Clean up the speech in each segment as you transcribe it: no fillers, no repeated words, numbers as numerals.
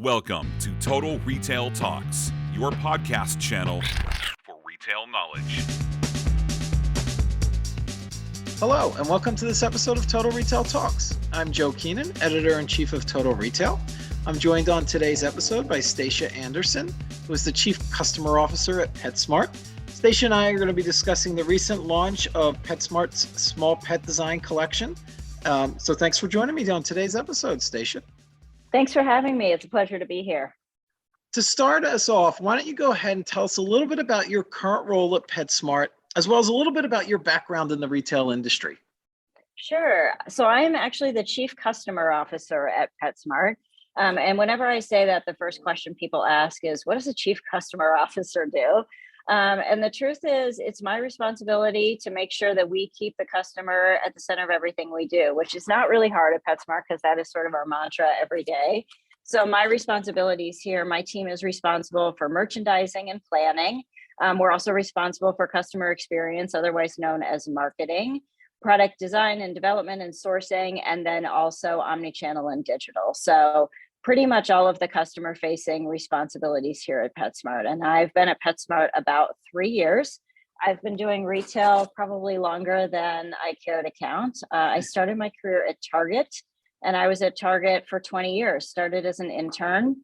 Welcome to Total Retail Talks, your podcast channel for retail knowledge. Hello, and welcome to this episode of Total Retail Talks. I'm Joe Keenan, Editor-in-Chief of Total Retail. I'm joined on today's episode by Stacia Andersen, who is the Chief Customer Officer at PetSmart. Stacia and I are going to be discussing the recent launch of PetSmart's Small Pet Design Collection. So thanks for joining me on today's episode, Stacia. Thanks for having me. It's a pleasure to be here. To start us off, why don't you go ahead and tell us a little bit about your current role at PetSmart, as well as a little bit about your background in the retail industry. Sure. So I'm actually the Chief Customer Officer at PetSmart. And whenever I say that, the first question people ask is, what does a Chief Customer Officer do? And the truth is, it's my responsibility to make sure that we keep the customer at the center of everything we do, which is not really hard at PetSmart because that is sort of our mantra every day. So my responsibilities here, my team is responsible for merchandising and planning. We're also responsible for customer experience, otherwise known as marketing, product design and development and sourcing, and then also omnichannel and digital. So pretty much all of the customer facing responsibilities here at PetSmart. And I've been at PetSmart about 3 years. I've been doing retail probably longer than I care to count. I started my career at Target, and I was at Target for 20 years, started as an intern.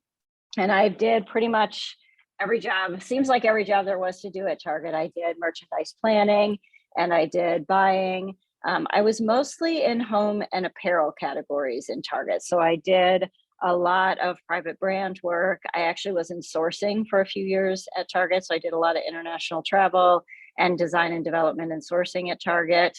And I did pretty much every job, seems like every job there was to do at Target. I did merchandise planning and I did buying. I was mostly in home and apparel categories in Target. So I did a lot of private brand work. I actually was in sourcing for a few years at Target. So I did a lot of international travel and design and development and sourcing at Target.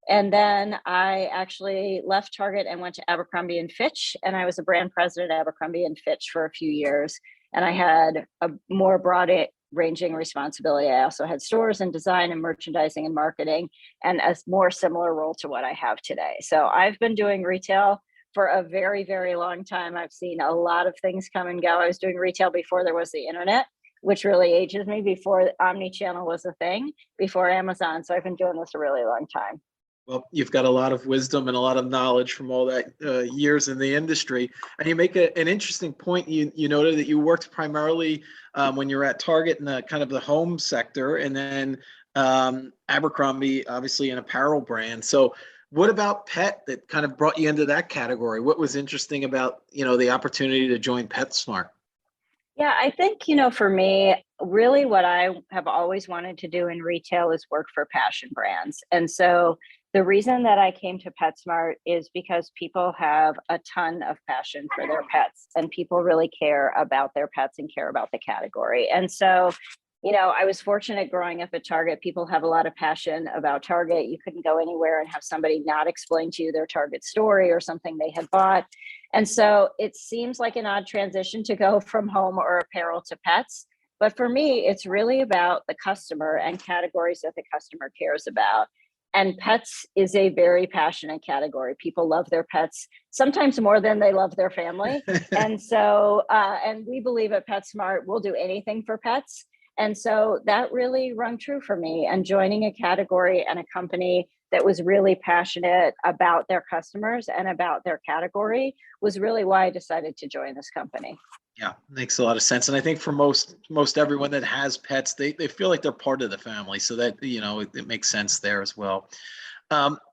And then I actually left Target and went to Abercrombie and Fitch. And I was a brand president at Abercrombie and Fitch for a few years. And I had a more broad ranging responsibility. I also had stores and design and merchandising and marketing, and a more similar role to what I have today. So I've been doing retail for a very, very long time. I've seen a lot of things come and go. I was doing retail before there was the internet, which really ages me, before omnichannel was a thing, before Amazon. So I've been doing this a really long time. Well, you've got a lot of wisdom and a lot of knowledge from all that years in the industry. And you make an interesting point. You noted that you worked primarily when you were at Target in the kind of the home sector, and then Abercrombie, obviously an apparel brand. So what about pet that kind of brought you into that category? What was interesting about, the opportunity to join PetSmart? Yeah, I think, for me, really what I have always wanted to do in retail is work for passion brands. And so the reason that I came to PetSmart is because people have a ton of passion for their pets, and people really care about their pets and care about the category. And so, I was fortunate growing up at Target. People have a lot of passion about Target. You couldn't go anywhere and have somebody not explain to you their Target story or something they had bought. And so it seems like an odd transition to go from home or apparel to pets. But for me, it's really about the customer and categories that the customer cares about. And pets is a very passionate category. People love their pets, sometimes more than they love their family. And so, and we believe at PetSmart, we'll do anything for pets. And so that really rung true for me. And joining a category and a company that was really passionate about their customers and about their category was really why I decided to join this company. Yeah, makes a lot of sense. And I think for most everyone that has pets, they feel like they're part of the family. So that, it makes sense there as well.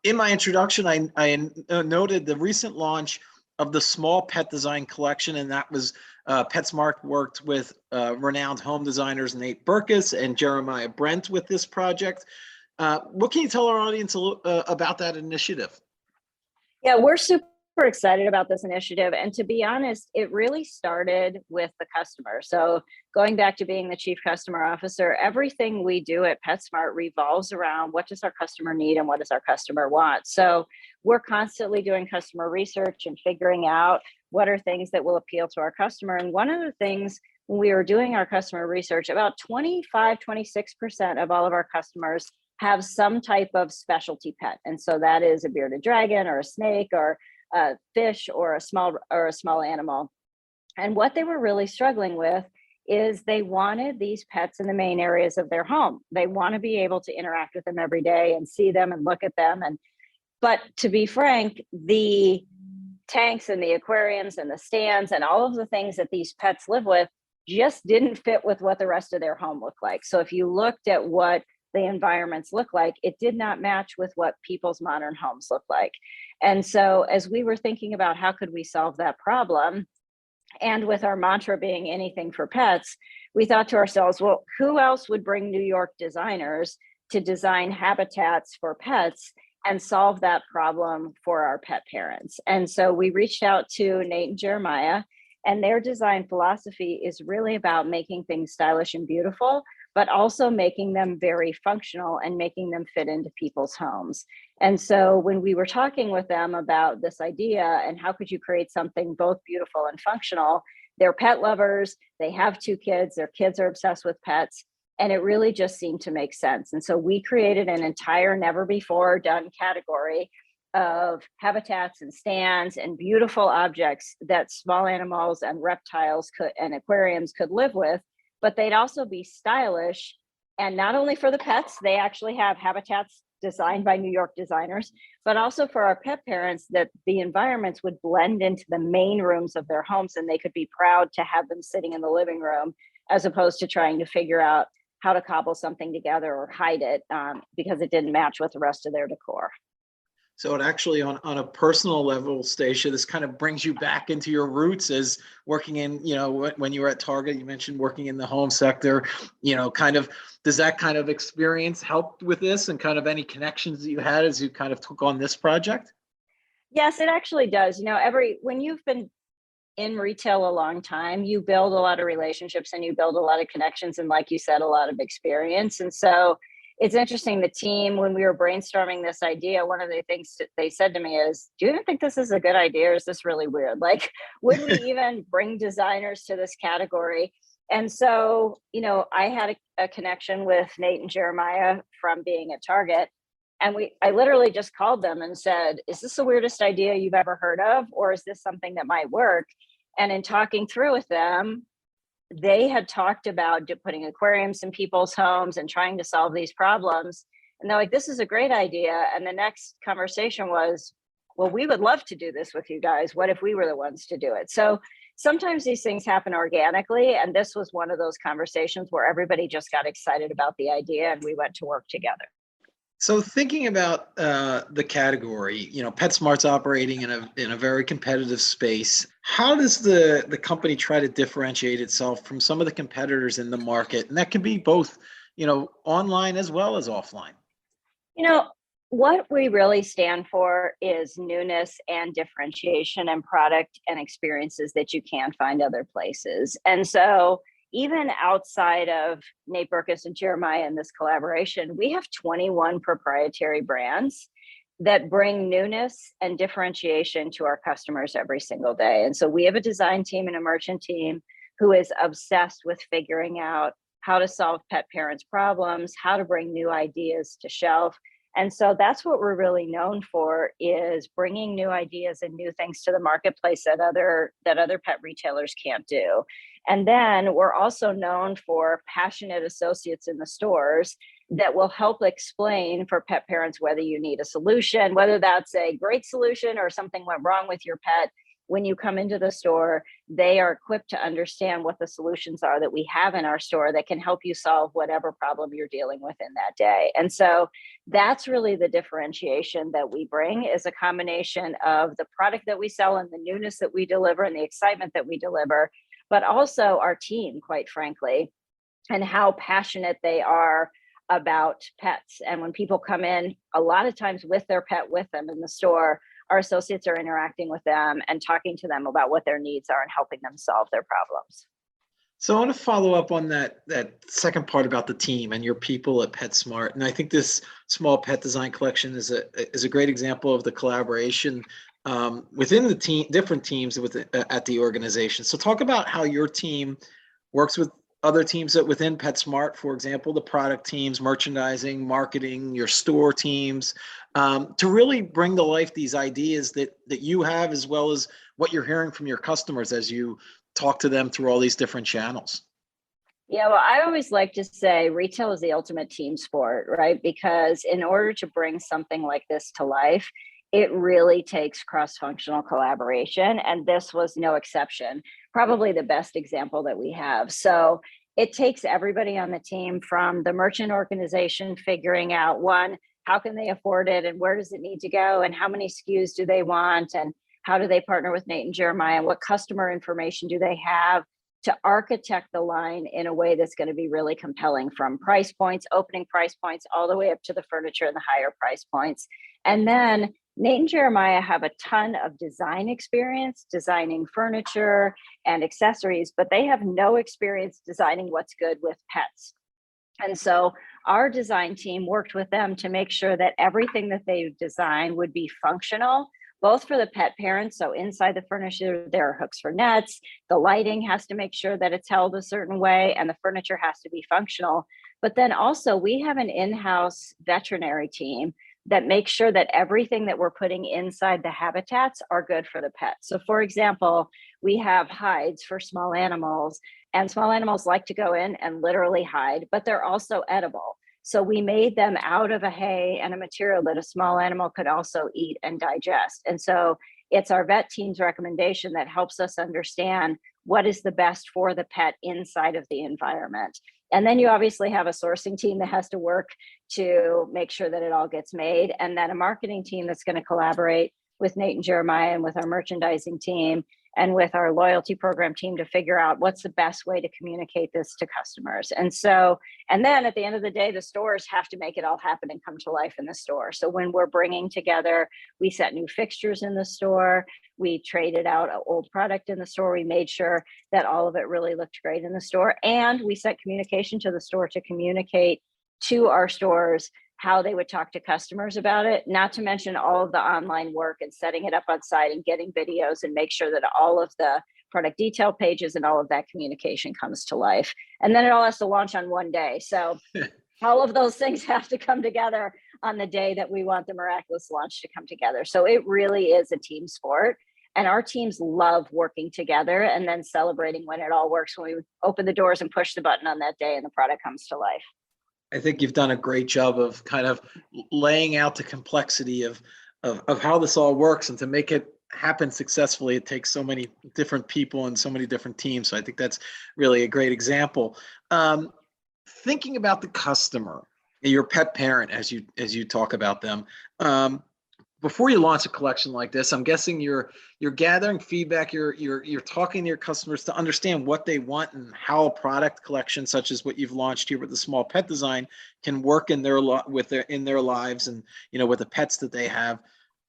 In my introduction, I noted the recent launch of the Small Pet Design Collection, and that was PetSmart worked with renowned home designers Nate Berkus and Jeremiah Brent with this project. What can you tell our audience about that initiative? Yeah, we're super excited about this initiative. And to be honest, it really started with the customer. So going back to being the Chief Customer Officer, everything we do at PetSmart revolves around what does our customer need and what does our customer want. So we're constantly doing customer research and figuring out what are things that will appeal to our customer. And one of the things when we were doing our customer research, about 26% of all of our customers have some type of specialty pet. And so that is a bearded dragon or a snake or a fish or a small animal. And what they were really struggling with is they wanted these pets in the main areas of their home. They want to be able to interact with them every day and see them and look at them. But to be frank, the tanks and the aquariums and the stands and all of the things that these pets live with just didn't fit with what the rest of their home looked like. So if you looked at what the environments look like, it did not match with what people's modern homes look like. And so as we were thinking about how could we solve that problem, and with our mantra being anything for pets, we thought to ourselves, well, who else would bring New York designers to design habitats for pets and solve that problem for our pet parents? And so we reached out to Nate and Jeremiah, and their design philosophy is really about making things stylish and beautiful, but also making them very functional and making them fit into people's homes. And so when we were talking with them about this idea and how could you create something both beautiful and functional, they're pet lovers, they have 2 kids, their kids are obsessed with pets, and it really just seemed to make sense. And so we created an entire never before done category of habitats and stands and beautiful objects that small animals and reptiles and aquariums could live with, but they'd also be stylish. And not only for the pets, they actually have habitats designed by New York designers, but also for our pet parents, that the environments would blend into the main rooms of their homes and they could be proud to have them sitting in the living room, as opposed to trying to figure out how to cobble something together or hide it because it didn't match with the rest of their decor. So it actually, on a personal level, Stacia, this kind of brings you back into your roots as working in, when you were at Target, you mentioned working in the home sector, kind of, does that kind of experience help with this and kind of any connections that you had as you kind of took on this project? Yes, it actually does. When you've been in retail a long time, you build a lot of relationships and you build a lot of connections. And like you said, a lot of experience. And so it's interesting, the team, when we were brainstorming this idea, one of the things that they said to me is, do you even think this is a good idea? Or is this really weird? Like, would we even bring designers to this category? And so, I had a connection with Nate and Jeremiah from being at Target. And I literally just called them and said, is this the weirdest idea you've ever heard of? Or is this something that might work? And in talking through with them, they had talked about putting aquariums in people's homes and trying to solve these problems. And they're like, this is a great idea. And the next conversation was, well, we would love to do this with you guys. What if we were the ones to do it? So sometimes these things happen organically. And this was one of those conversations where everybody just got excited about the idea and we went to work together. So thinking about the category, PetSmart's operating in a very competitive space. How does the company try to differentiate itself from some of the competitors in the market? And that can be both, online as well as offline. What we really stand for is newness and differentiation and product and experiences that you can't find other places. And so even outside of Nate Berkus and Jeremiah in this collaboration, we have 21 proprietary brands that bring newness and differentiation to our customers every single day. And so we have a design team and a merchant team who is obsessed with figuring out how to solve pet parents' problems, how to bring new ideas to shelf. And so that's what we're really known for, is bringing new ideas and new things to the marketplace that other pet retailers can't do. And then we're also known for passionate associates in the stores that will help explain for pet parents whether you need a solution, whether that's a great solution or something went wrong with your pet. When you come into the store, they are equipped to understand what the solutions are that we have in our store that can help you solve whatever problem you're dealing with in that day. And so that's really the differentiation that we bring, is a combination of the product that we sell and the newness that we deliver and the excitement that we deliver, but also our team, quite frankly, and how passionate they are about pets. And when people come in, a lot of times with their pet with them in the store, our associates are interacting with them and talking to them about what their needs are and helping them solve their problems. So I want to follow up on that second part about the team and your people at PetSmart. And I think this small pet design collection is a great example of the collaboration within the team, different teams at the organization. So talk about how your team works with other teams within PetSmart, for example, the product teams, merchandising, marketing, your store teams, to really bring to life these ideas that you have, as well as what you're hearing from your customers as you talk to them through all these different channels. Yeah, well, I always like to say retail is the ultimate team sport, right? Because in order to bring something like this to life, it really takes cross-functional collaboration, and this was no exception. Probably the best example that we have. So it takes everybody on the team, from the merchant organization figuring out, one, how can they afford it and where does it need to go and how many SKUs do they want and how do they partner with Nate and Jeremiah and what customer information do they have, to architect the line in a way that's going to be really compelling, from price points, opening price points, all the way up to the furniture and the higher price points. And then Nate and Jeremiah have a ton of design experience, designing furniture and accessories, but they have no experience designing what's good with pets. And so our design team worked with them to make sure that everything that they designed would be functional, both for the pet parents. So inside the furniture, there are hooks for nets. The lighting has to make sure that it's held a certain way, and the furniture has to be functional. But then also, we have an in-house veterinary team that makes sure that everything that we're putting inside the habitats are good for the pet. So for example, we have hides for small animals, and small animals like to go in and literally hide, but they're also edible. So we made them out of a hay and a material that a small animal could also eat and digest. And so it's our vet team's recommendation that helps us understand what is the best for the pet inside of the environment. And then you obviously have a sourcing team that has to work to make sure that it all gets made. And then a marketing team that's going to collaborate with Nate and Jeremiah and with our merchandising team and with our loyalty program team to figure out what's the best way to communicate this to customers. And then at the end of the day, the stores have to make it all happen and come to life in the store. So when we're bringing together, we set new fixtures in the store, we traded out an old product in the store, we made sure that all of it really looked great in the store, and we set communication to the store to communicate to our stores how they would talk to customers about it, not to mention all of the online work and setting it up on site and getting videos and make sure that all of the product detail pages and all of that communication comes to life. And then it all has to launch on one day. So all of those things have to come together on the day that we want the miraculous launch to come together. So it really is a team sport. And our teams love working together and then celebrating when it all works, when we open the doors and push the button on that day and the product comes to life. I think you've done a great job of kind of laying out the complexity of how this all works, and to make it happen successfully, it takes so many different people and so many different teams. So I think that's really a great example. Thinking about the customer, your pet parent, as you talk about them, before you launch a collection like this, I'm guessing you're gathering feedback, you're talking to your customers to understand what they want and how a product collection such as what you've launched here with the small pet design can work in their lives, and with the pets that they have.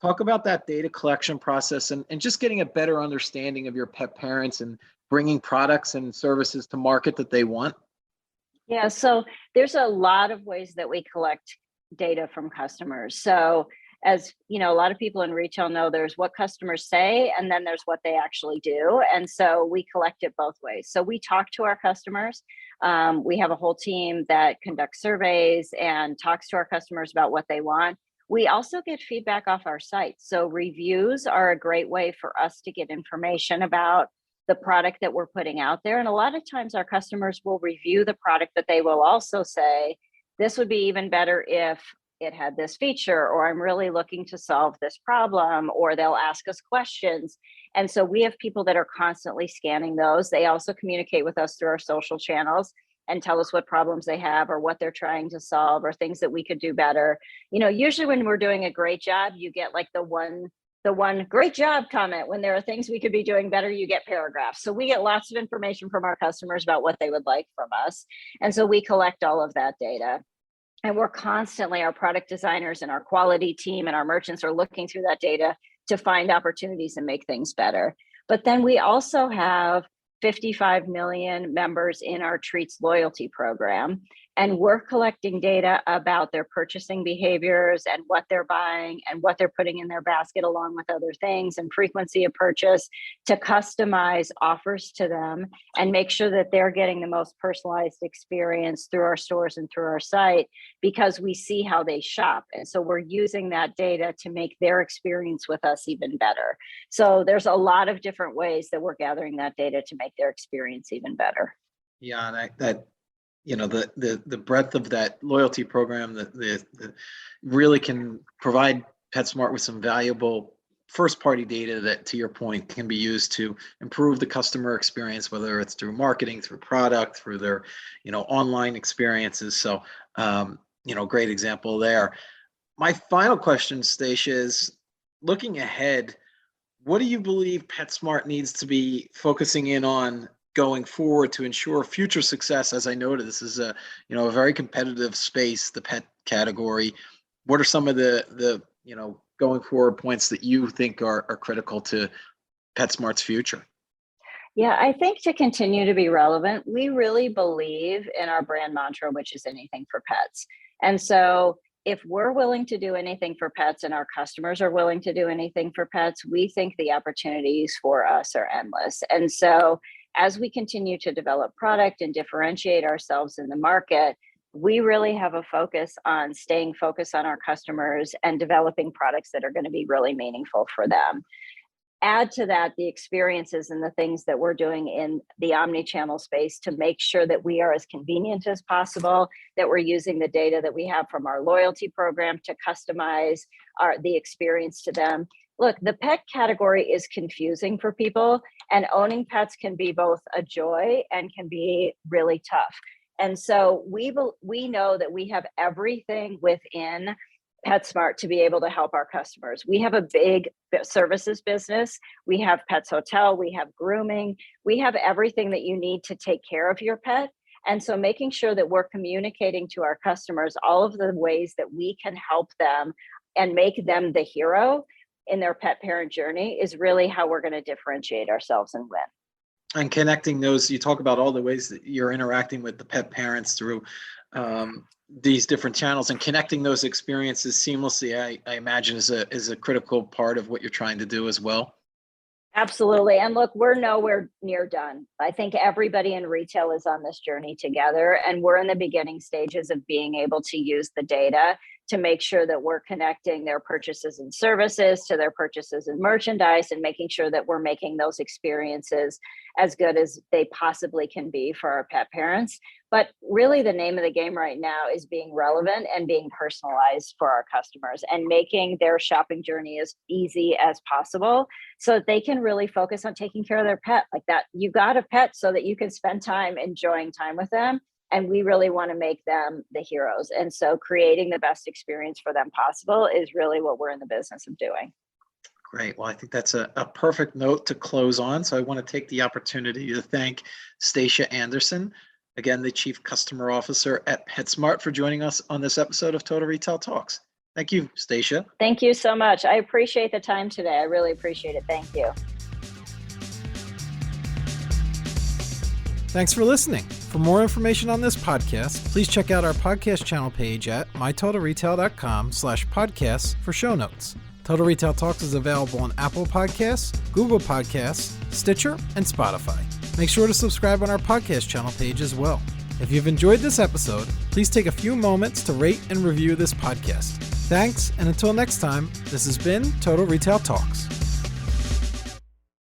Talk about that data collection process and just getting a better understanding of your pet parents and bringing products and services to market that they want. Yeah, so there's a lot of ways that we collect data from customers. So as you know, a lot of people in retail know there's what customers say and then there's what they actually do. And so we collect it both ways. So we talk to our customers. We have a whole team that conducts surveys and talks to our customers about what they want. We also get feedback off our site. So reviews are a great way for us to get information about the product that we're putting out there. And a lot of times our customers will review the product, but they will also say, this would be even better if it had this feature, or I'm really looking to solve this problem, or they'll ask us questions. And so we have people that are constantly scanning those. They also communicate with us through our social channels and tell us what problems they have or what they're trying to solve or things that we could do better. Usually when we're doing a great job, you get like the one great job comment. When there are things we could be doing better, you get paragraphs. So we get lots of information from our customers about what they would like from us. And so we collect all of that data. And we're constantly, our product designers and our quality team and our merchants are looking through that data to find opportunities and make things better. But then we also have 55 million members in our Treats loyalty program. And we're collecting data about their purchasing behaviors and what they're buying and what they're putting in their basket along with other things and frequency of purchase to customize offers to them and make sure that they're getting the most personalized experience through our stores and through our site, because we see how they shop. And so we're using that data to make their experience with us even better. So there's a lot of different ways that we're gathering that data to make their experience even better. Yeah, and the breadth of that loyalty program that really can provide PetSmart with some valuable first-party data that, to your point, can be used to improve the customer experience, whether it's through marketing, through product, through their, online experiences. So, great example there. My final question, Stacia, is looking ahead, what do you believe PetSmart needs to be focusing in on going forward to ensure future success? As I noted, this is a very competitive space, the pet category. What are some of the going forward points that you think are critical to PetSmart's future? Yeah, I think to continue to be relevant, we really believe in our brand mantra, which is anything for pets. And so if we're willing to do anything for pets and our customers are willing to do anything for pets, we think the opportunities for us are endless. And so as we continue to develop product and differentiate ourselves in the market, we really have a focus on staying focused on our customers and developing products that are going to be really meaningful for them. Add to that the experiences and the things that we're doing in the omni-channel space to make sure that we are as convenient as possible, that we're using the data that we have from our loyalty program to customize the experience to them. Look, the pet category is confusing for people, and owning pets can be both a joy and can be really tough. And so we know that we have everything within PetSmart to be able to help our customers. We have a big services business. We have Pets Hotel. We have grooming. We have everything that you need to take care of your pet. And so making sure that we're communicating to our customers all of the ways that we can help them and make them the hero in their pet parent journey is really how we're going to differentiate ourselves and win. And connecting those, you talk about all the ways that you're interacting with the pet parents through these different channels, and connecting those experiences seamlessly, I imagine is a critical part of what you're trying to do as well. Absolutely. And look, we're nowhere near done. I think everybody in retail is on this journey together, and we're in the beginning stages of being able to use the data to make sure that we're connecting their purchases and services to their purchases and merchandise, and making sure that we're making those experiences as good as they possibly can be for our pet parents. But really the name of the game right now is being relevant and being personalized for our customers and making their shopping journey as easy as possible so that they can really focus on taking care of their pet. Like that, you got a pet so that you can spend time enjoying time with them. And we really want to make them the heroes. And so creating the best experience for them possible is really what we're in the business of doing. Great. Well, I think that's a perfect note to close on. So I want to take the opportunity to thank Stacia Andersen, again, the Chief Customer Officer at PetSmart, for joining us on this episode of Total Retail Talks. Thank you, Stacia. Thank you so much. I appreciate the time today. I really appreciate it. Thank you. Thanks for listening. For more information on this podcast, please check out our podcast channel page at mytotalretail.com/podcasts for show notes. Total Retail Talks is available on Apple Podcasts, Google Podcasts, Stitcher, and Spotify. Make sure to subscribe on our podcast channel page as well. If you've enjoyed this episode, please take a few moments to rate and review this podcast. Thanks, and until next time, this has been Total Retail Talks.